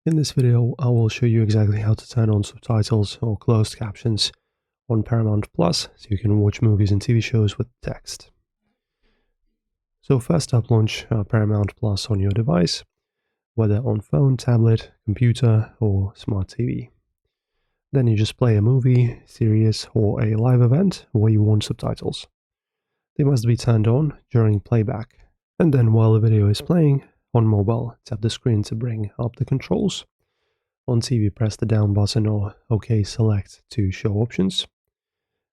In this video, I will show you exactly how to turn on subtitles or closed captions on Paramount Plus so you can watch movies and TV shows with text. So first up, launch Paramount Plus on your device, whether on phone, tablet, computer, or smart TV. Then you just play a movie, series, or a live event where you want subtitles. They must be turned on during playback. And then while the video is playing, on mobile, tap the screen to bring up the controls. On TV, press the down button or OK select to show options.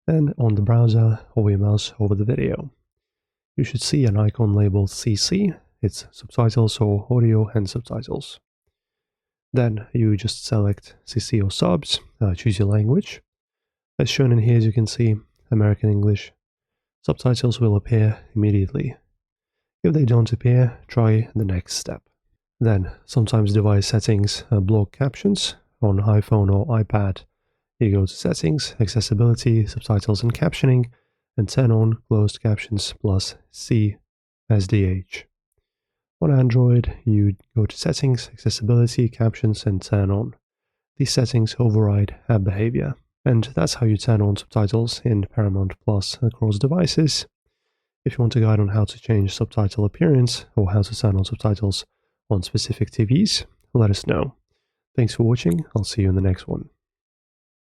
And on the browser, hover your mouse over the video. You should see an icon labeled CC, it's subtitles or audio and subtitles. Then you just select CC or subs, choose your language. As shown in here, as you can see, American English. Subtitles will appear immediately. If they don't appear, try the next step. Then, sometimes device settings block captions. On iPhone or iPad, you go to Settings, Accessibility, Subtitles and Captioning, and turn on Closed Captions plus C SDH. On Android, you go to Settings, Accessibility, Captions, and turn on. These settings override app behavior. And that's how you turn on subtitles in Paramount Plus across devices. If you want a guide on how to change subtitle appearance or how to turn on subtitles on specific TVs, let us know. Thanks for watching. I'll see you in the next one.